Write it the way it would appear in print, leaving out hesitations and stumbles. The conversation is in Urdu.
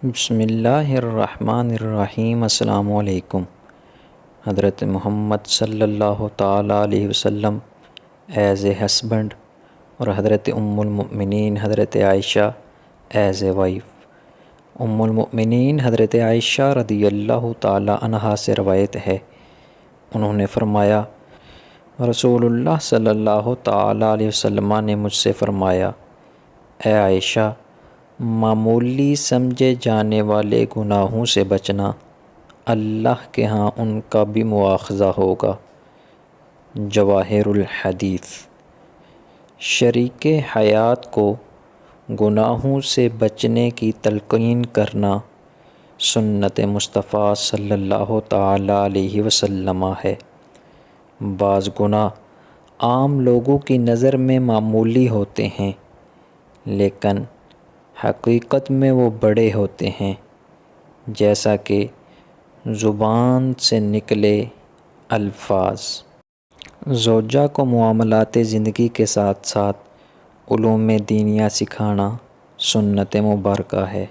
بسم اللہ الرحمن الرحیم۔ السلام علیکم۔ حضرت محمد صلی اللہ تعالیٰ علیہ وسلم ایز اے ہسبینڈ اور حضرت ام المؤمنین حضرت عائشہ ایز اے وائف۔ ام المؤمنین حضرت عائشہ رضی اللہ تعالیٰ عنہا سے روایت ہے، انہوں نے فرمایا، رسول اللہ صلی اللہ تعالیٰ علیہ وسلم نے مجھ سے فرمایا، اے عائشہ، معمولی سمجھے جانے والے گناہوں سے بچنا، اللہ کے ہاں ان کا بھی مواخذہ ہوگا۔ جواہر الحدیث۔ شریک حیات کو گناہوں سے بچنے کی تلقین کرنا سنت مصطفیٰ صلی اللہ تعالیٰ علیہ وسلم ہے۔ بعض گناہ عام لوگوں کی نظر میں معمولی ہوتے ہیں، لیکن حقیقت میں وہ بڑے ہوتے ہیں، جیسا کہ زبان سے نکلے الفاظ۔ زوجہ کو معاملات زندگی کے ساتھ ساتھ علوم دینیہ سکھانا سنت مبارکہ ہے۔